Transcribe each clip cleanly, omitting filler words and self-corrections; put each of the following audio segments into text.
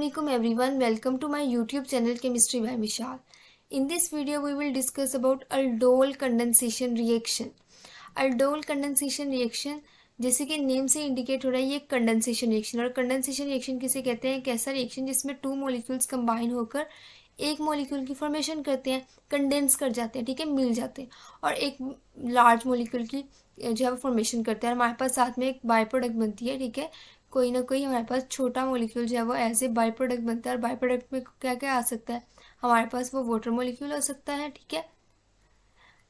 Assalamualaikum everyone, welcome to my YouTube channel Chemistry by Mishal. In this video we will discuss about aldol condensation reaction. aldol condensation reaction जैसे कि name से indicate हो रहा है ये condensation reaction. और condensation reaction किसे कहते हैं? एक ऐसा रिएक्शन जिसमें टू मॉलिक्यूल्स कंबाइन होकर एक मॉलिक्यूल की फॉर्मेशन करते हैं, कंडेंस कर जाते हैं, ठीक है, मिल जाते हैं और एक लार्ज मॉलिक्यूल की जो है वो फॉर्मेशन करते हैं। और हमारे पास साथ में एक बाई प्रोडक्ट बनती है, ठीक है, कोई ना कोई हमारे पास छोटा मॉलिक्यूल जो है वो ऐसे बाई प्रोडक्ट बनता है। और बाई प्रोडक्ट में क्या क्या आ सकता है? हमारे पास वो वाटर मॉलिक्यूल हो सकता है, ठीक है,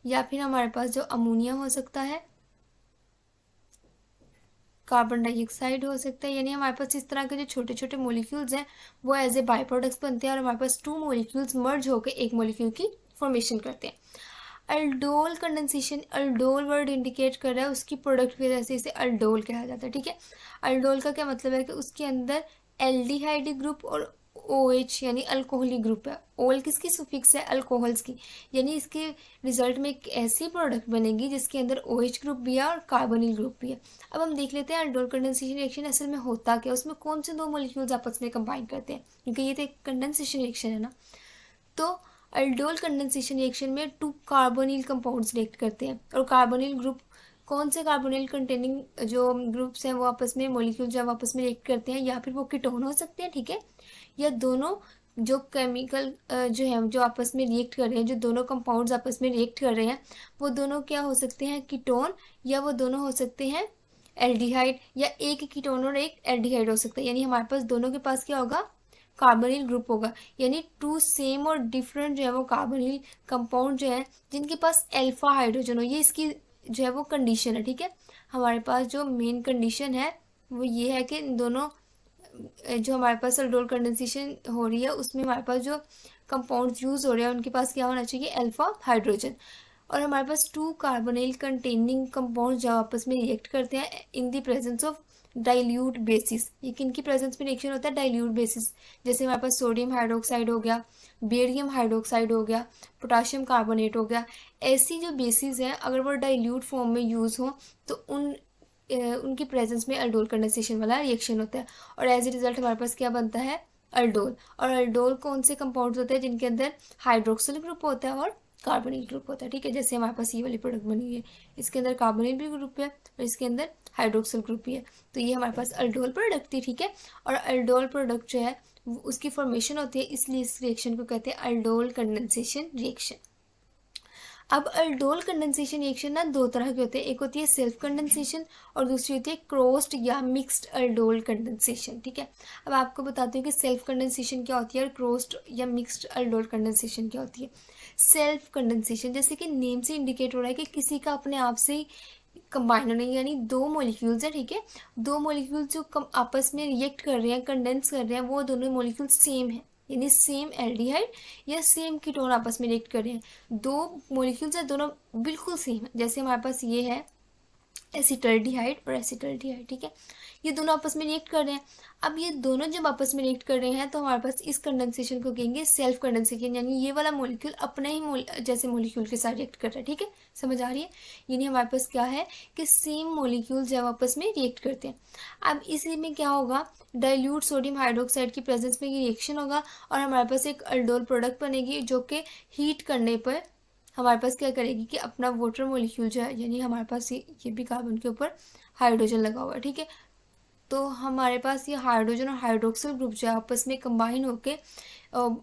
या फिर हमारे पास जो अमोनिया हो सकता है, कार्बन डाइऑक्साइड हो सकता है। यानी हमारे पास इस तरह के जो छोटे छोटे मॉलिक्यूल्स हैं वो एज ए बाई प्रोडक्ट्स बनते हैं और हमारे पास टू मॉलिक्यूल्स मर्ज होकर एक मॉलिक्यूल की फॉर्मेशन करते हैं। Aldol condensation, aldol word indicate कर रहा है उसकी प्रोडक्ट की वजह से इसे अल्डोल कहा जाता है, ठीक है। अल्डोल का क्या मतलब है कि उसके अंदर एल्डिहाइड ग्रुप और OH यानी अल्कोहलिक ग्रुप है। ओल किसकी सुफिक्स है? अल्कोहल्स की। यानी इसके रिजल्ट में एक ऐसी प्रोडक्ट बनेगी जिसके अंदर OH ग्रुप भी है और कार्बोनिल ग्रुप भी है। अब हम देख लेते हैं अल्डोल कंडेंसेशन रिएक्शन असल में होता क्या, उसमें कौन से दो मॉलिक्यूल्स आपस में कंबाइन करते हैं, क्योंकि ये तो एक कंडेंसेशन रिएक्शन है ना। तो अल्डोल कंडेंसेशन रिएक्शन में टू कार्बोनिल कंपाउंड्स रिएक्ट करते हैं और कार्बोनिल ग्रुप, कौन से कार्बोनिल कंटेनिंग जो ग्रुप्स हैं वो आपस में मॉलिक्यूल जब आपस में रिएक्ट करते हैं, या फिर वो कीटोन हो सकते हैं, ठीक है, या दोनों जो केमिकल जो है जो आपस में रिएक्ट कर रहे हैं, जो दोनों कंपाउंड्स आपस में रिएक्ट कर रहे हैं वो दोनों क्या हो सकते हैं? कीटोन, या वो दोनों हो सकते हैं एल्डिहाइड, या एक कीटोन और एक एल्डिहाइड हो सकता है। यानी हमारे पास दोनों के पास क्या होगा? कार्बोनिल ग्रुप होगा। यानी टू सेम और डिफरेंट जो है वो कार्बोनिल कंपाउंड जो है जिनके पास अल्फा हाइड्रोजन हो, ये इसकी जो है वो कंडीशन है, ठीक है। हमारे पास जो मेन कंडीशन है वो ये है कि इन दोनों जो हमारे पास अल्डोल कंडेंसेशन हो रही है उसमें हमारे पास जो कंपाउंड्स यूज़ हो रहे हैं उनके पास क्या होना चाहिए? Alpha hydrogen. और हमारे पास टू कार्बोनिल कंटेनिंग कंपाउंड जब आपस में रिएक्ट करते हैं in the presence of dilute basis. ये किनकी प्रेजेंस में रिएक्शन होता है? Dilute basis. जैसे हमारे पास सोडियम हाइड्रोक्साइड हो गया, बेरियम हाइड्रोक्साइड हो गया, पोटाशियम कार्बोनेट हो गया। ऐसी जो बेसिस हैं अगर वो डाइल्यूट फॉर्म में यूज़ हो तो उनकी प्रेजेंस में अल्डोल कंडेंसेशन वाला रिएक्शन होता है और एज ए रिजल्ट हमारे पास क्या बनता है? अल्डोल। और अल्डोल कौन से कंपाउंड्स होते हैं? जिनके अंदर हाइड्रोक्सिल ग्रुप होता है और कार्बोनिल ग्रुप होता है, ठीक है। जैसे हमारे पास ये वाली प्रोडक्ट बनी है, इसके अंदर कार्बोनिल भी ग्रुप है और इसके अंदर हाइड्रोक्सिल ग्रुप भी है, तो ये हमारे पास अल्डोल प्रोडक्ट थी, ठीक है। और अल्डोल प्रोडक्ट जो है उसकी फॉर्मेशन होती है, इसलिए इस रिएक्शन को कहते हैं अल्डोल कंडेंसेशन रिएक्शन। अब अल्डोल कंडेंसेशन रिएक्शन ना दो तरह के होते हैं, एक होती है सेल्फ कंडेंसेशन और दूसरी होती है क्रोस्ड या मिक्स्ड अल्डोल कंडेंसेशन, ठीक है। अब आपको बताती हूँ कि सेल्फ कंडेंसेशन क्या होती है और क्रोस्ड या मिक्स्ड अल्डोल कंडेंसेशन क्या होती है। सेल्फ कंडेंसेशन जैसे कि नेम से इंडिकेट हो रहा है कि किसी का अपने आप से कंबाइन होने, यानी दो मॉलिक्यूल्स हैं, ठीक है, दो मॉलिक्यूल्स जो आपस में रिएक्ट कर रहे हैं, कंडेंस कर रहे हैं, वो दोनों मॉलिक्यूल सेम है, यानी सेम एल्डिहाइड या सेम कीटोन आपस में रिएक्ट कर रहे हैं। दो मॉलिक्यूल्स हैं, दोनों बिल्कुल सेम है। जैसे हमारे पास ये है एसिटल्डिहाइड और एसिटल्डिहाइड, ठीक है, ये दोनों आपस में रिएक्ट कर रहे हैं। अब ये दोनों जब आपस में रिएक्ट कर रहे हैं तो हमारे पास इस कंडेंसेशन को कहेंगे सेल्फ कंडेंसेशन, यानी ये वाला मॉलिक्यूल अपने ही जैसे मॉलिक्यूल के साथ रिएक्ट कर रहा है, ठीक है, समझ आ रही है। यानी हमारे पास क्या है कि सेम मॉलिक्यूल जब आपस में रिएक्ट करते हैं। अब इसी में क्या होगा? डाइल्यूट सोडियम हाइड्रोक्साइड की प्रेजेंस में ये रिएक्शन होगा और हमारे पास एक अल्डोल प्रोडक्ट बनेगी जो कि हीट करने पर हमारे पास क्या करेगी कि अपना वाटर मॉलिक्यूल जो है, यानी हमारे पास ये भी कार्बन के ऊपर हाइड्रोजन लगा हुआ है, ठीक है, तो हमारे पास ये हाइड्रोजन और हाइड्रोक्सिल ग्रुप जो है आपस में कंबाइन होके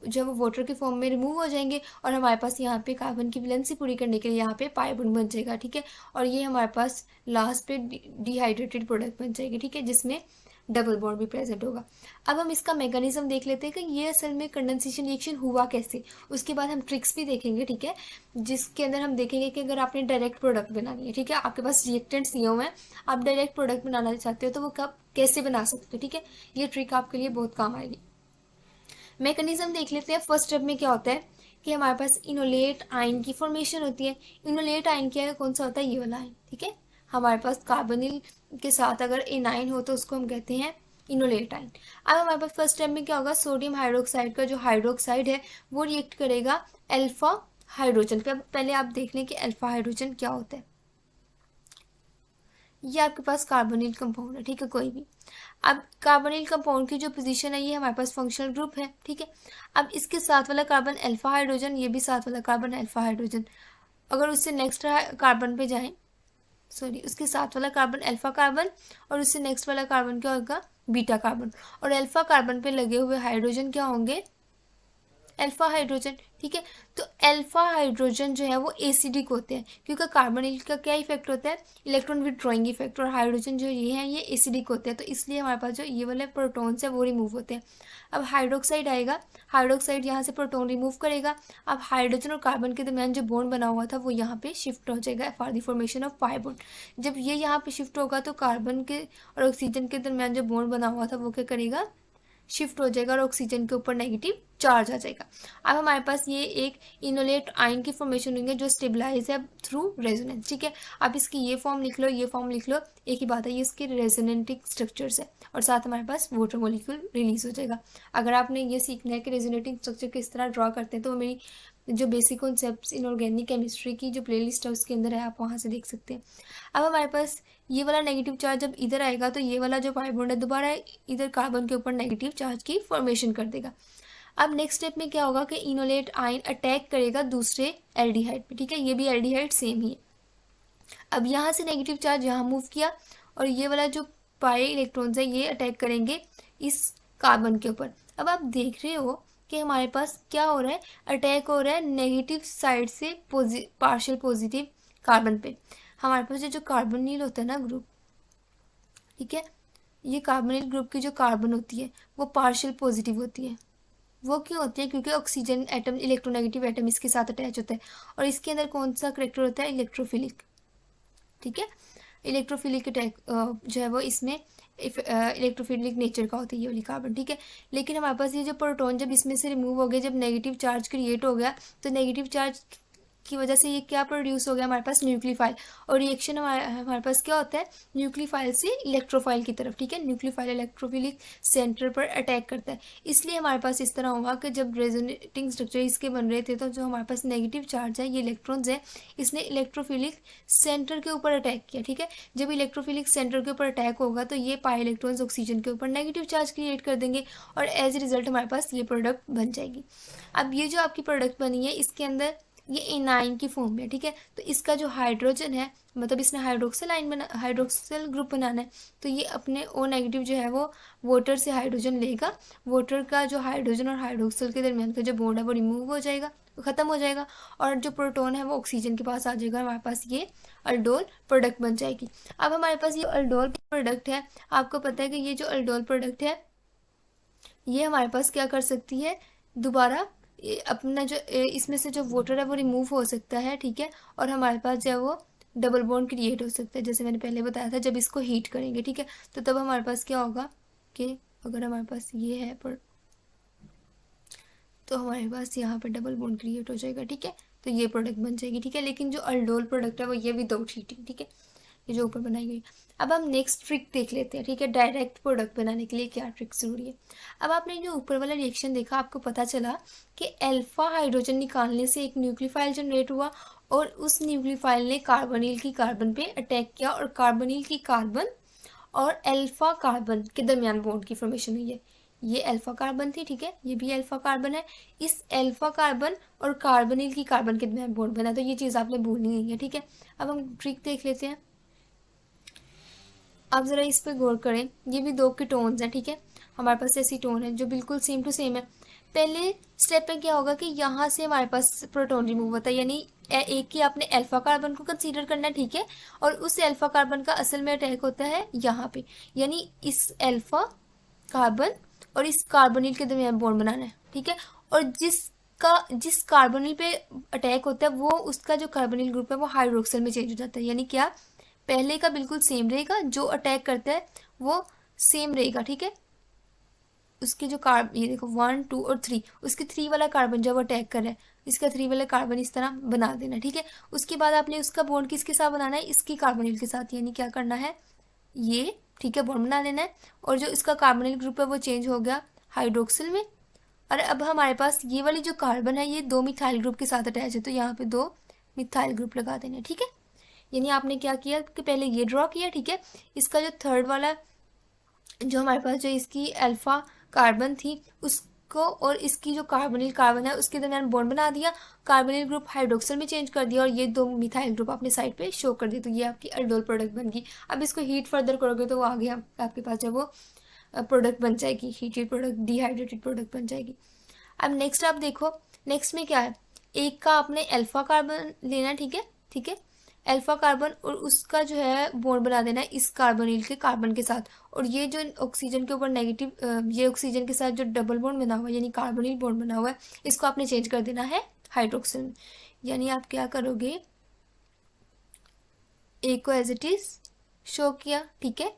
जब वाटर के फॉर्म में रिमूव हो जाएंगे और हमारे पास यहाँ पे कार्बन की वैलेंसी पूरी करने के लिए यहाँ पे पाई बॉन्ड बन जाएगा, ठीक है, और ये हमारे पास लास्ट पे डिहाइड्रेटेड प्रोडक्ट बन जाएगी, ठीक है, जिसमें डबल बॉन्ड भी प्रेजेंट होगा। अब हम इसका मैकेनिज्म देख लेते हैं कि ये असल में कंडेंसेशन रिएक्शन हुआ कैसे। उसके बाद हम ट्रिक्स भी देखेंगे, ठीक है, जिसके अंदर हम देखेंगे कि अगर आपने डायरेक्ट प्रोडक्ट बनानी है, ठीक है, आपके पास रिएक्टेंट्स दिए हुए हैं, आप डायरेक्ट प्रोडक्ट बनाना चाहते हो तो वो कब कैसे बना सकते हो, ठीक है, ये ट्रिक आपके लिए बहुत काम आएगी। मैकेनिज्म देख लेते हैं। फर्स्ट स्टेप में क्या होता है कि हमारे पास इनोलेट आयन की फॉर्मेशन होती है। इनोलेट आयन क्या है? कौन सा होता है? ये वाला आयन, ठीक है। हमारे पास कार्बोनिल के साथ अगर एनाइन हो तो उसको हम कहते हैं इनोलेट आयन। अब हमारे पास फर्स्ट स्टेप में क्या होगा? सोडियम हाइड्रोक्साइड का जो हाइड्रोक्साइड है वो रिएक्ट करेगा अल्फा हाइड्रोजन पे। पहले आप देख लें कि अल्फा हाइड्रोजन क्या होता है। ये आपके पास कार्बोनिल कंपाउंड है, ठीक है, कोई भी। अब कार्बोनिल कंपाउंड की जो पोजीशन है ये हमारे पास फंक्शनल ग्रुप है, ठीक है। अब इसके साथ वाला कार्बन अल्फा हाइड्रोजन, ये भी साथ वाला कार्बन अल्फा हाइड्रोजन। अगर उससे नेक्स्ट कार्बन पे जाएं, सॉरी, उसके साथ वाला कार्बन अल्फा कार्बन और उससे नेक्स्ट वाला कार्बन क्या होगा, बीटा कार्बन। और अल्फा कार्बन पे लगे हुए हाइड्रोजन क्या होंगे, अल्फा हाइड्रोजन, ठीक है। तो अल्फा हाइड्रोजन जो है वो एसिडिक होते हैं, क्योंकि कार्बोनिल का क्या इफेक्ट होता है, इलेक्ट्रॉन विथड्रॉइंग इफेक्ट, और हाइड्रोजन जो ये है ये एसिडिक होते हैं, तो इसलिए हमारे पास जो ये वाले प्रोटॉन्स है वो रिमूव होते हैं। अब हाइड्रोक्साइड आएगा, हाइड्रोक्साइड यहाँ से प्रोटॉन रिमूव करेगा। अब हाइड्रोजन और कार्बन के दरमियान जो बॉन्ड बना हुआ था वो यहाँ पे शिफ्ट हो जाएगा for the formation of pi bond. जब ये यहाँ पे शिफ्ट होगा तो कार्बन के और ऑक्सीजन के दरमियान जो बॉन्ड बना हुआ था वो क्या करेगा, शिफ्ट हो जाएगा और ऑक्सीजन के ऊपर नेगेटिव चार्ज आ जाएगा। अब हमारे पास ये एक इनोलेट आयन की फॉर्मेशन होंगे जो स्टेबलाइज है थ्रू रेजोनेंस, ठीक है। आप इसकी ये फॉर्म लिख लो, ये फॉर्म लिख लो, एक ही बात है, ये इसके रेजोनेटिंग स्ट्रक्चर्स है, और साथ हमारे पास वाटर मॉलिक्यूल रिलीज हो जाएगा। अगर आपने ये सीखना है कि रेजोनेटिंग स्ट्रक्चर किस तरह ड्रॉ करते हैं तो मेरी जो बेसिक कॉन्सेप्ट्स इनऑर्गेनिक केमिस्ट्री की जो प्लेलिस्ट है उसके अंदर है, आप वहाँ से देख सकते हैं। अब हमारे पास ये वाला नेगेटिव चार्ज जब इधर आएगा तो ये वाला जो पाई बॉन्ड है दोबारा इधर कार्बन के ऊपर नेगेटिव चार्ज की फॉर्मेशन कर देगा। अब नेक्स्ट स्टेप में क्या होगा कि इनोलेट आयन अटैक करेगा दूसरे एल्डिहाइड पे, ठीक है, ये भी एल्डिहाइड सेम ही है। अब यहाँ से नेगेटिव चार्ज यहाँ मूव किया और ये वाला जो पाई इलेक्ट्रॉन्स है ये अटैक करेंगे इस कार्बन के ऊपर। अब आप देख रहे हो कि हमारे पास क्या हो रहा है, अटैक हो रहा है नेगेटिव साइड से पार्शियल पॉजिटिव कार्बन पे। हमारे पास जो कार्बोनिल होता है ना ग्रुप, ठीक है, ये कार्बोनिल ग्रुप की जो कार्बन होती है वो पार्शियल पॉजिटिव होती है। वो क्यों होती है, क्योंकि ऑक्सीजन एटम इलेक्ट्रोनेगेटिव एटम इसके साथ अटैच होता है, और इसके अंदर कौन सा करेक्टर होता है, इलेक्ट्रोफिलिक, ठीक है। इलेक्ट्रोफिलिक अटैक जो है वो इसमें इलेक्ट्रोफिलिक नेचर का होता है ये वाली कार्बन, ठीक है। लेकिन हमारे पास ये जो प्रोटॉन जब इसमें से रिमूव हो गया, जब नेगेटिव चार्ज क्रिएट हो गया तो नेगेटिव चार्ज की वजह से ये क्या प्रोड्यूस हो गया, हमारे पास न्यूक्लियोफाइल, और रिएक्शन हमारे पास क्या होता है, न्यूक्लियोफाइल से इलेक्ट्रोफाइल की तरफ, ठीक है। न्यूक्लियोफाइल इलेक्ट्रोफिलिक सेंटर पर अटैक करता है, इसलिए हमारे पास इस तरह होगा कि जब रेजोनेटिंग स्ट्रक्चर इसके बन रहे थे तो जो हमारे पास नेगेटिव चार्ज है ये इलेक्ट्रॉन्स है, इसने इलेक्ट्रोफिलिक सेंटर के ऊपर अटैक किया, ठीक है। जब इलेक्ट्रोफिलिक सेंटर के ऊपर अटैक होगा तो ये पाई इलेक्ट्रॉन्स ऑक्सीजन के ऊपर नेगेटिव चार्ज क्रिएट कर देंगे और एज ए रिजल्ट हमारे पास ये प्रोडक्ट बन जाएगी। अब ये जो आपकी प्रोडक्ट बनी है इसके अंदर ये एनाइन की फॉर्म में, ठीक है। तो इसका जो हाइड्रोजन है, मतलब इसने हाइड्रोक्सिल आयन बना, हाइड्रोक्सिल ग्रुप बनाना है, तो ये अपने ओ नेगेटिव जो है वो वाटर से हाइड्रोजन लेगा, वाटर का जो हाइड्रोजन और हाइड्रोक्सिल के दरमियान का जो बॉन्ड है वो रिमूव हो जाएगा, ख़त्म हो जाएगा, और जो प्रोटॉन है वो ऑक्सीजन के पास आ जाएगा, हमारे पास ये अल्डोल प्रोडक्ट बन जाएगी। अब हमारे पास ये अल्डोल प्रोडक्ट है, आपको पता है कि ये जो अल्डोल प्रोडक्ट है ये हमारे पास क्या कर सकती है, दोबारा अपना जो इसमें से जो वाटर है वो रिमूव हो सकता है, ठीक है। और हमारे पास जो है वो डबल बॉन्ड क्रिएट हो सकता है, जैसे मैंने पहले बताया था, जब इसको हीट करेंगे, ठीक है। तो तब हमारे पास क्या होगा कि अगर हमारे पास ये है पर तो हमारे पास यहाँ पर डबल बॉन्ड क्रिएट हो जाएगा, ठीक है। तो ये प्रोडक्ट बन जाएगी, ठीक है। लेकिन जो अल्डोल प्रोडक्ट है वो ये विदाउट हीटिंग, ठीक है, ये जो ऊपर बनाई गई। अब हम नेक्स्ट ट्रिक देख लेते हैं, ठीक है, डायरेक्ट प्रोडक्ट बनाने के लिए क्या ट्रिक जरूरी है। अब आपने जो ऊपर वाला रिएक्शन देखा, आपको पता चला कि अल्फा हाइड्रोजन निकालने से एक न्यूक्लियोफाइल जनरेट हुआ और उस न्यूक्लियोफाइल ने कार्बोनिल की कार्बन पे अटैक किया और कार्बोनिल की कार्बन और अल्फा कार्बन के दरमियान बॉन्ड की फॉर्मेशन हुई है। ये अल्फा कार्बन थी, ठीक है, ये भी अल्फा कार्बन है, इस अल्फा कार्बन और कार्बोनिल की कार्बन के दरमियान बॉन्ड बना, तो ये चीज़ आपने भूलनी नहीं है, ठीक है। अब हम ट्रिक देख लेते हैं। आप ज़रा इस पर गौर करें, ये भी दो कीटोन्स हैं, ठीक है, हमारे पास एसीटोन है जो बिल्कुल सेम टू सेम है। पहले स्टेप में क्या होगा कि यहाँ से हमारे पास प्रोटॉन रिमूव होता है, यानी एक ही आपने अल्फा कार्बन को कंसीडर करना है, ठीक है, और उस अल्फा कार्बन का असल में अटैक होता है यहाँ पे, यानी इस अल्फा कार्बन और इस कार्बोनिल के दरमियान बॉन्ड बनाना है, ठीक है। और जिस कार्बोनिल पे अटैक होता है वो उसका जो कार्बोनिल ग्रुप है वो हाइड्रोक्सिल में चेंज हो जाता है, यानी क्या, पहले का बिल्कुल सेम रहेगा, जो अटैक करता है वो सेम रहेगा, ठीक है। उसके जो ये देखो 1 2 और 3, उसके 3 वाला कार्बन जब अटैक कर रहा है इसका 3 वाला कार्बन इस तरह बना देना, ठीक है। उसके बाद आपने उसका बॉन्ड किसके साथ बनाना है, इसकी कार्बोनिल के साथ, यानी क्या करना है ये, ठीक है, बॉन्ड बना लेना है। और जो इसका कार्बोनिल ग्रुप है वो चेंज हो गया हाइड्रोक्सिल में, और अब हमारे पास ये वाली जो कार्बन है ये 2 मिथाइल ग्रुप के साथ अटैच है, तो यहाँ पे 2 मिथाइल ग्रुप लगा देना, ठीक है। यानी आपने क्या किया कि पहले ये ड्रॉ किया, ठीक है, इसका जो थर्ड वाला जो हमारे पास जो इसकी अल्फा कार्बन थी उसको और इसकी जो कार्बोनिल कार्बन है उसके दरमियान बॉन्ड बना दिया, कार्बोनिल ग्रुप हाइड्रोक्सल में चेंज कर दिया और ये दो मिथाइल ग्रुप अपने साइड पे शो कर दिए, तो ये आपकी अल्डोल प्रोडक्ट बन गई। अब इसको हीट फर्दर करोगे तो वो आगे आपके पास जब वो प्रोडक्ट बन जाएगी, हीटेड प्रोडक्ट, डिहाइड्रेटेड प्रोडक्ट बन जाएगी। अब नेक्स्ट आप देखो, नेक्स्ट में क्या है, एक का आपने अल्फा कार्बन लेना, ठीक है, ठीक है, अल्फा कार्बन और उसका जो है बॉन्ड बना देना है इस कार्बोनिल के कार्बन के साथ, और ये जो ऑक्सीजन के ऊपर नेगेटिव, ये ऑक्सीजन के साथ जो डबल बॉन्ड बना हुआ है यानी कार्बोनिल बॉन्ड बना हुआ है इसको आपने चेंज कर देना है हाइड्रोक्सिल में। यानी आप क्या करोगे, ए को एज इट इज शो किया, ठीक है,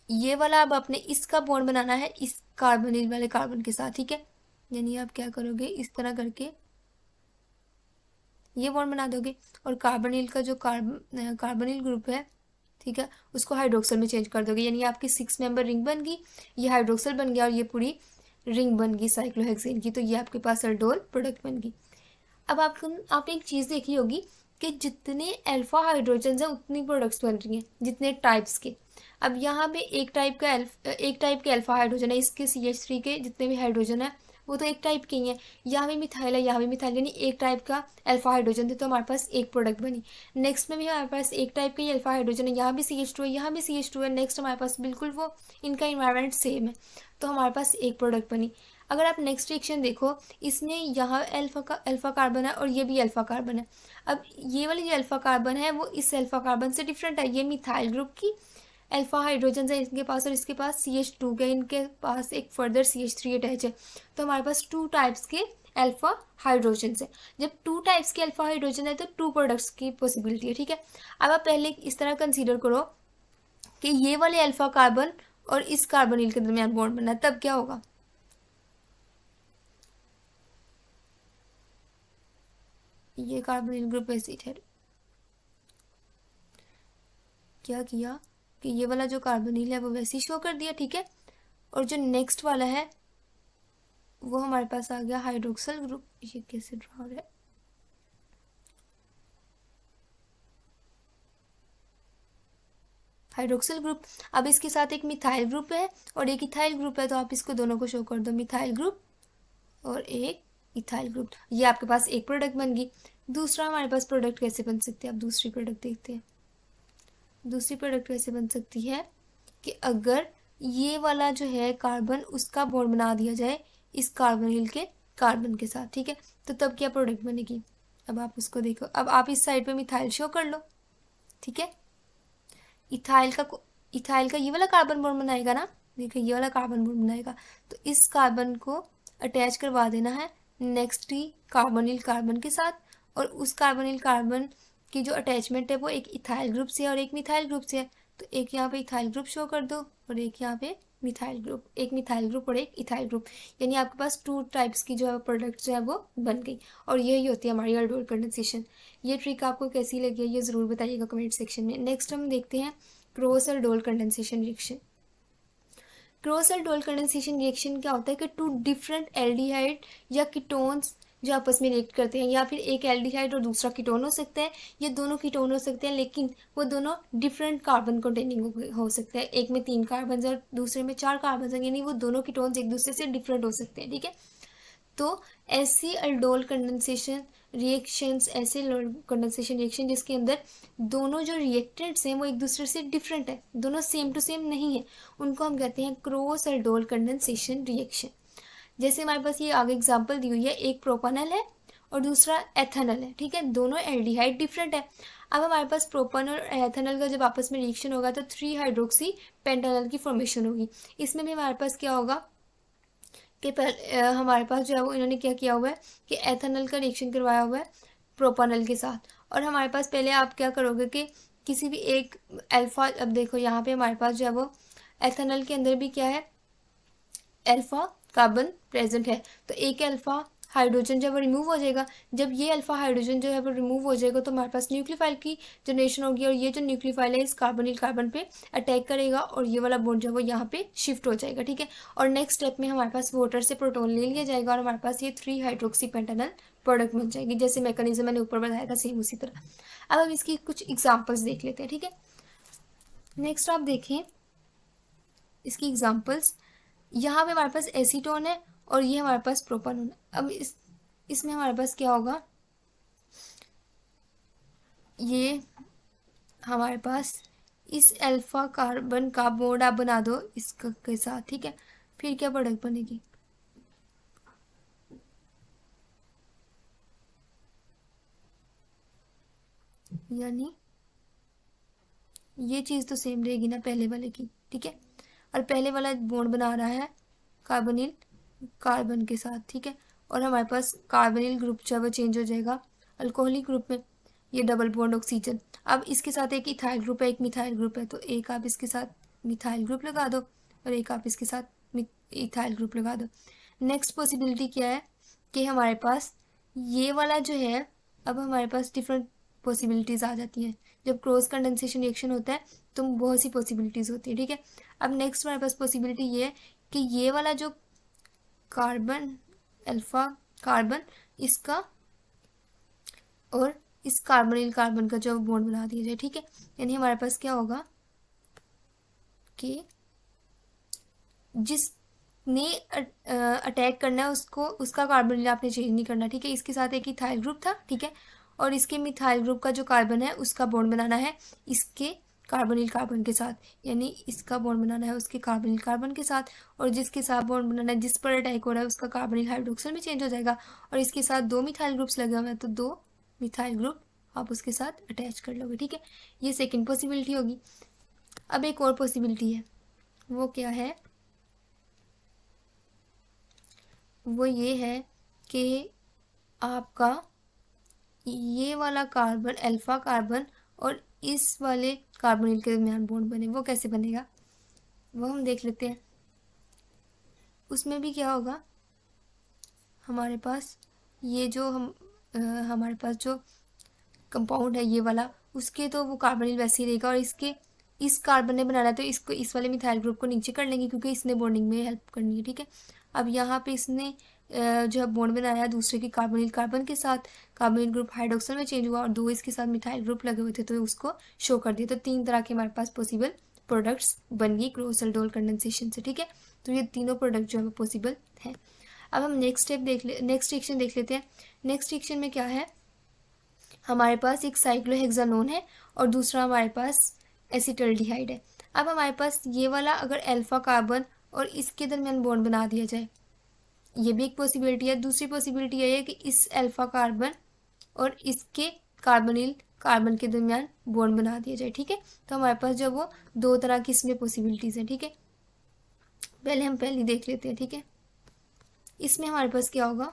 ये वाला अब आपने इसका बॉन्ड बनाना है इस कार्बोनिल वाले कार्बन के साथ, ठीक है, यानी आप क्या करोगे इस तरह करके ये बॉन्ड बना दोगे और कार्बोनिल का जो कार्बोनिल ग्रुप है, ठीक है, उसको हाइड्रोक्सल में चेंज कर दोगे, यानी आपकी 6 मेंबर रिंग बन गई, ये हाइड्रोक्सल बन गया और ये पूरी रिंग बन गई साइक्लोहेक्सेन की, तो ये आपके पास अल्डोल प्रोडक्ट बन गई। अब आपने एक चीज़ देखी होगी कि जितने अल्फा हाइड्रोजन हैं उतनी प्रोडक्ट्स बन रही हैं, जितने टाइप्स के। अब यहाँ पे एक टाइप के अल्फा हाइड्रोजन है, इसके CH3 के जितने भी हाइड्रोजन है वो तो एक टाइप के ही हैं, यहाँ भी मिथाइल है, यहाँ भी मिथाइल, यानी एक टाइप का अल्फा हाइड्रोजन थे तो हमारे पास एक प्रोडक्ट बनी। नेक्स्ट में भी हमारे पास एक टाइप का ही अल्फा हाइड्रोजन है, यहाँ भी CH2 है, यहाँ भी CH2 है, नेक्स्ट हमारे पास बिल्कुल वो इनका इन्वायरमेंट सेम है तो हमारे पास एक प्रोडक्ट बनी। अगर आप नेक्स्ट रिएक्शन देखो, इसमें यहाँ अल्फा कार्बन है और ये भी अल्फा कार्बन है। अब ये वाली जो अल्फा कार्बन है वो इस अल्फा कार्बन से डिफरेंट है, ये मिथाइल ग्रुप की अल्फा हाइड्रोजन है इनके पास और इसके पास CH2 के, इनके पास एक फर्दर CH3 अटैच है, तो हमारे पास 2 टाइप्स के अल्फा हाइड्रोजन है। जब 2 टाइप्स के अल्फा हाइड्रोजन है तो 2 प्रोडक्ट्स की पॉसिबिलिटी है, ठीक है। अब आप पहले इस तरह कंसीडर करो कि ये वाले अल्फा कार्बन और इस कार्बोनिल के दरमियान बॉन्ड बनना, तब क्या होगा, ये कार्बोनिल ग्रुप एसिड है, क्या किया कि ये वाला जो कार्बोनिल है वो वैसे ही शो कर दिया, ठीक है, और जो नेक्स्ट वाला है वो हमारे पास आ गया हाइड्रोक्सल ग्रुप, ये कैसे ड्रा हो रहा है, हाइड्रोक्सल ग्रुप। अब इसके साथ एक मिथाइल ग्रुप है और एक इथाइल ग्रुप है, तो आप इसको दोनों को शो कर दो, मिथाइल ग्रुप और एक इथाइल ग्रुप, ये आपके पास एक प्रोडक्ट बन गई। दूसरा हमारे पास प्रोडक्ट कैसे बन सकते हैं, अब दूसरी प्रोडक्ट देखते हैं। दूसरी प्रोडक्ट कैसे बन सकती है कि अगर ये वाला जो है कार्बन उसका बॉन्ड बना दिया जाए इस कार्बोनिल के कार्बन के साथ, ठीक है, तो तब क्या प्रोडक्ट बनेगी। अब आप उसको देखो, अब आप इस साइड पे मिथाइल शो कर लो, ठीक है, इथाइल का ये वाला कार्बन बॉन्ड बनाएगा ना, देखिए ये वाला कार्बन बॉन्ड बनाएगा, तो इस कार्बन को अटैच करवा देना है नेक्स्ट ही कार्बोनिल कार्बन के साथ, और उस कार्बोनिल कार्बन की जो अटैचमेंट है वो एक इथाइल ग्रुप से और एक मिथाइल ग्रुप से है, तो एक यहाँ पे इथाइल ग्रुप शो कर दो और एक यहाँ पे मिथाइल ग्रुप, एक मिथाइल ग्रुप और एक इथाइल ग्रुप, यानी आपके पास 2 टाइप्स की जो है प्रोडक्ट जो है वो बन गई, और यही होती है हमारी अल्डोल कंडेंसेशन। ये ट्रिक आपको कैसी लगी है ये ज़रूर बताइएगा कमेंट सेक्शन में। नेक्स्ट हम देखते हैं cross aldol condensation reaction. Cross aldol condensation reaction क्या होता है कि 2 डिफरेंट एल्डिहाइड या कीटोन्स जो आपस में रिएक्ट करते हैं, या फिर एक एल्डिहाइड और दूसरा कीटोन हो सकता है, ये दोनों कीटोन हो सकते हैं लेकिन वो दोनों डिफरेंट कार्बन कंटेनिंग हो सकते हैं, एक में 3 कार्बन और दूसरे में 4 कार्बन हैं, यानी वो दोनों कीटोन्स एक दूसरे से डिफरेंट हो सकते हैं, ठीक है। तो ऐसी अल्डोल कंडेंसेशन रिएक्शंस, ऐसे कंडेंसेशन रिएक्शन जिसके अंदर दोनों जो रिएक्टेंट्स हैं वो एक दूसरे से डिफरेंट है, दोनों सेम टू सेम नहीं है, उनको हम कहते हैं क्रॉस अल्डोल कंडेंसेशन रिएक्शन। जैसे हमारे पास ये आगे एग्जांपल दी हुई है, एक प्रोपानल है और दूसरा एथेनल है, ठीक है, दोनों एल्डिहाइड डिफरेंट है। अब हमारे पास प्रोपान और एथेनल का जब आपस में रिएक्शन होगा तो 3 हाइड्रोक्सी पेंटानल की फॉर्मेशन होगी। इसमें भी हमारे पास क्या होगा कि हमारे पास जो है वो इन्होंने क्या किया हुआ है कि एथेनल का रिएक्शन करवाया हुआ है प्रोपानल के साथ, और हमारे पास पहले आप क्या करोगे कि किसी भी एक अल्फा, अब देखो यहाँ पे हमारे पास जो है वो एथेनल के अंदर भी क्या है, अल्फा कार्बन प्रेजेंट है, तो एक अल्फा हाइड्रोजन जब रिमूव हो जाएगा, जब ये अल्फा हाइड्रोजन जो है वो रिमूव हो जाएगा तो हमारे पास न्यूक्लियोफाइल की जनरेशन होगी, और ये जो न्यूक्लियोफाइल है इस कार्बोनिल कार्बन पे अटैक करेगा और ये वाला बॉन्ड जो है वो यहाँ पे शिफ्ट हो जाएगा, ठीक है, और नेक्स्ट स्टेप में हमारे पास वाटर से प्रोटोन ले लिया जाएगा और हमारे पास ये 3 हाइड्रोक्सी पेंटानल प्रोडक्ट बन जाएगी, जैसे मैकेनिज्म मैंने ऊपर बताया था सेम उसी तरह। अब हम इसकी कुछ एग्जाम्पल्स देख लेते हैं, ठीक है। नेक्स्ट आप देखें इसकी एग्जांपल्स, यहाँ पे हमारे पास एसीटोन है और ये हमारे पास प्रोपानोन है। अब इसमें हमारे पास क्या होगा, ये हमारे पास इस अल्फा कार्बन का बॉन्ड आप बना दो इसके के साथ, ठीक है। फिर क्या प्रोडक्ट बनेगी, यानी ये चीज़ तो सेम रहेगी ना पहले वाले की, ठीक है। और पहले वाला बॉन्ड बना रहा है कार्बोनिल कार्बन के साथ, ठीक है। और हमारे पास कार्बोनिल ग्रुप जो है वो चेंज हो जाएगा अल्कोहलिक ग्रुप में, ये डबल बॉन्ड ऑक्सीजन। अब इसके साथ एक इथाइल ग्रुप है, एक मिथाइल ग्रुप है, तो एक आप इसके साथ मिथाइल ग्रुप लगा दो और एक आप इसके साथ इथाइल ग्रुप लगा दो। नेक्स्ट पॉसिबिलिटी क्या है कि हमारे पास ये वाला जो है, अब हमारे पास डिफरेंट पॉसिबिलिटीज़ आ जाती हैं। जब क्रॉस कंडेंसेशन रिएक्शन होता है तो बहुत सी पॉसिबिलिटीज़ होती है, ठीक है। अब नेक्स्ट हमारे पास पॉसिबिलिटी ये है कि ये वाला जो कार्बन अल्फा कार्बन इसका और इस कार्बोनिल कार्बन का जो बॉन्ड बना दिया जाए, ठीक है। यानी हमारे पास क्या होगा कि जिसने अटैक करना है उसको, उसका कार्बोनिल आपने चेंज नहीं करना, ठीक है। इसके साथ एक इथाइल ग्रुप था, ठीक है, और इसके मिथाइल ग्रुप का जो कार्बन है उसका बॉन्ड बनाना है इसके कार्बोनिल कार्बन के साथ, यानी इसका बॉन्ड बनाना है उसके कार्बोनिल कार्बन के साथ। और जिसके साथ बॉन्ड बनाना है, जिस पर अटैक हो रहा है, उसका कार्बोनिल हाइड्रोक्सिल में चेंज हो जाएगा। और इसके साथ दो मिथाइल ग्रुप्स लगे हुए हैं तो दो मिथाइल ग्रुप आप उसके साथ अटैच कर लोगे, ठीक है। ये सेकेंड पॉसिबिलिटी होगी। अब एक और पॉसिबिलिटी है, वो क्या है, वो ये है कि आपका ये वाला कार्बन अल्फा कार्बन और इस वाले कार्बोनिल के दरमियान बॉन्ड बने, वो कैसे बनेगा वो हम देख लेते हैं। उसमें भी क्या होगा, हमारे पास ये जो हमारे पास जो कंपाउंड है ये वाला, उसके तो वो कार्बोनिल वैसे ही रहेगा और इसके इस कार्बन ने बनाना है तो इसको इस वाले मिथाइल ग्रुप को नीचे कर लेंगे क्योंकि इसने बॉन्डिंग में हेल्प करनी है, ठीक है। अब यहाँ पे इसने जो है बॉन्ड बनाया दूसरे के कार्बोनिल कार्बन के साथ, कार्बोनिल ग्रुप हाइड्रोक्सिल में चेंज हुआ और दो इसके साथ मिथाइल ग्रुप लगे हुए थे तो उसको शो कर दिया। तो तीन तरह के हमारे पास पॉसिबल प्रोडक्ट्स बन गई क्रॉस अल्डोल कंडेंसेशन से, ठीक है। तो ये तीनों प्रोडक्ट जो है पॉसिबल है। अब हम नेक्स्ट रिएक्शन देख लेते हैं। नेक्स्ट रिएक्शन में क्या है, हमारे पास एक साइक्लोहेक्सानोन है और दूसरा हमारे पास एसिटल्डिहाइड है। अब हमारे पास ये वाला अगर अल्फा कार्बन और इसके दरमियान बॉन्ड बना दिया जाए, ये भी एक पॉसिबिलिटी है। दूसरी पॉसिबिलिटी ये है कि इस अल्फा कार्बन और इसके कार्बोनिल कार्बन के दरमियान बॉन्ड बना दिया जाए, ठीक है। तो हमारे पास जो वो दो तरह की इसमें पॉसिबिलिटीज़ हैं, ठीक है। पहले हम पहली देख लेते हैं, ठीक है। इसमें हमारे पास क्या होगा,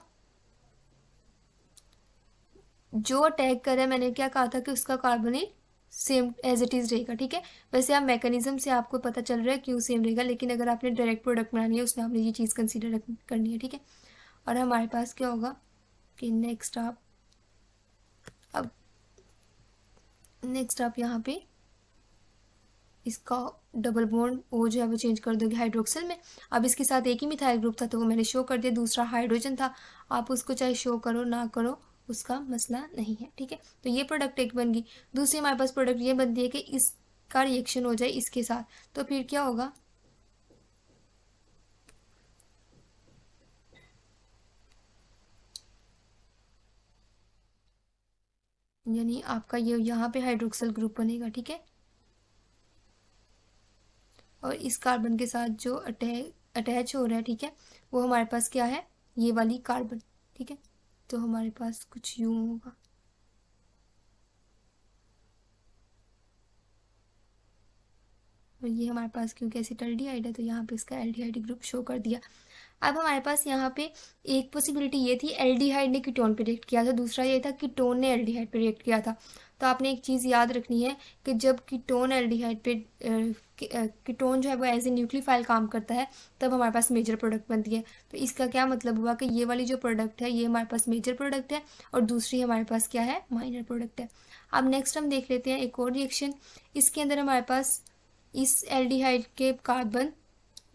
जो अटैक कर रहा है, मैंने क्या कहा था कि उसका carbonyl same as it is रहेगा, ठीक है। वैसे आप मैकेनिज्म से आपको पता चल रहा है क्यों सेम रहेगा, लेकिन अगर आपने डायरेक्ट प्रोडक्ट बनानी है उसमें आपने ये चीज़ कंसिडर करनी है, ठीक है। और हमारे पास क्या होगा कि नेक्स्ट आप यहाँ पे इसका डबल बॉन्ड ओ जो है वो चेंज कर दोगे हाइड्रोक्सिल में। अब इसके साथ एक ही मिथाइल ग्रुप था तो वो मैंने शो कर दिया, दूसरा हाइड्रोजन था, आप उसको चाहे शो करो ना करो उसका मसला नहीं है, ठीक है। तो ये प्रोडक्ट एक बन गई। दूसरी हमारे पास प्रोडक्ट ये बनती है कि इसका रिएक्शन हो जाए इसके साथ, तो फिर क्या होगा, यानी आपका ये यहाँ पे हाइड्रोक्सिल ग्रुप बनेगा, ठीक है। और इस कार्बन के साथ जो अटैच हो रहा है, ठीक है, वो हमारे पास क्या है, ये वाली कार्बन, ठीक है। तो हमारे पास कुछ यूं होगा, और ये हमारे पास क्योंकि एसिटल्डिहाइड है तो यहाँ पे इसका एल्डिहाइड ग्रुप शो कर दिया। अब हमारे पास यहाँ पे एक पॉसिबिलिटी ये थी एल्डिहाइड ने कीटोन पे रिएक्ट किया था, दूसरा ये था कीटोन ने एल्डिहाइड पे रिएक्ट किया था। तो आपने एक चीज़ याद रखनी है कि जब कीटोन एल्डिहाइड पे कीटोन जो है वो एज ए न्यूक्लियोफाइल काम करता है तब हमारे पास मेजर प्रोडक्ट बनती है। तो इसका क्या मतलब हुआ कि ये वाली जो प्रोडक्ट है ये हमारे पास मेजर प्रोडक्ट है और दूसरी हमारे पास क्या है, माइनर प्रोडक्ट है। अब नेक्स्ट हम देख लेते हैं एक और रिएक्शन। इसके अंदर हमारे पास इस एल्डिहाइड के कार्बन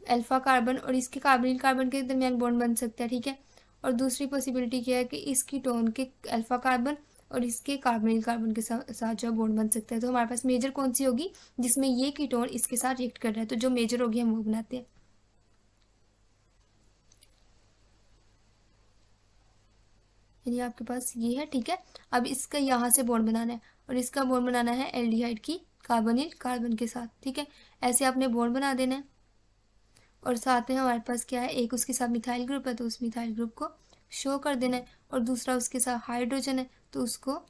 अल्फा कार्बन और इसके कार्बोनिल कार्बन के दरमियान बॉन्ड बन सकता है, ठीक है। और दूसरी पॉसिबिलिटी क्या है कि इस कीटोन के अल्फा कार्बन और इसके कार्बोनिल कार्बन के साथ जो बॉन्ड बन सकता है। तो हमारे पास मेजर कौन सी होगी, जिसमें ये कीटोन इसके साथ रिएक्ट कर रहा है, तो जो मेजर होगी हम वो बनाते हैं। यानी आपके पास ये है, ठीक है। अब इसका यहाँ से बॉन्ड बनाना है और इसका बॉन्ड बनाना है एल्डिहाइड की कार्बोनिल कार्बन के साथ, ठीक है। ऐसे आपने बॉन्ड बना देना है और साथ में हमारे पास क्या है, एक उसके साथ मिथाइल ग्रुप है तो उस मिथाइल ग्रुप को शो कर देना है और दूसरा उसके साथ हाइड्रोजन है तो उसको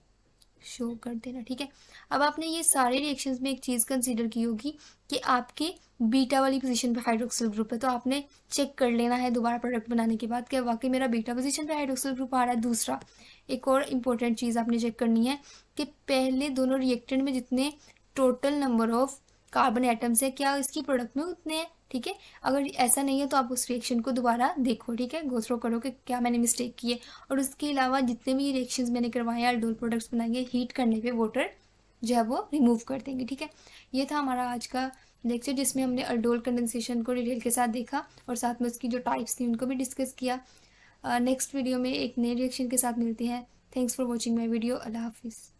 शो कर देना, ठीक है। अब आपने ये सारे रिएक्शंस में एक चीज़ कंसीडर की होगी कि आपके बीटा वाली पोजीशन पे हाइड्रोक्सिल ग्रुप है, तो आपने चेक कर लेना है दोबारा प्रोडक्ट बनाने के बाद क्या वाकई मेरा बीटा पोजीशन पे हाइड्रोक्सिल ग्रुप आ रहा है। दूसरा एक और इम्पोर्टेंट चीज़ आपने चेक करनी है कि पहले दोनों रिएक्टेंट में जितने total number of carbon atoms है क्या इसकी प्रोडक्ट में उतने हैं, ठीक है। अगर ऐसा नहीं है तो आप उस रिएक्शन को दोबारा देखो, ठीक है, गो थ्रो करो कि क्या मैंने मिस्टेक की है। और उसके अलावा जितने भी रिएक्शंस मैंने करवाए हैं अल्डोल प्रोडक्ट्स बनाएंगे, हीट करने पे वाटर जो है वो रिमूव कर देंगे, ठीक है। ये था हमारा आज का लेक्चर जिसमें हमने अल्डोल कंडेंसेशन को डिटेल के साथ देखा और साथ में उसकी जो टाइप्स थी उनको भी डिस्कस किया। नेक्स्ट वीडियो में एक नए रिएक्शन के साथ मिलते हैं। Thanks for watching my video. अल्लाह हाफिज़।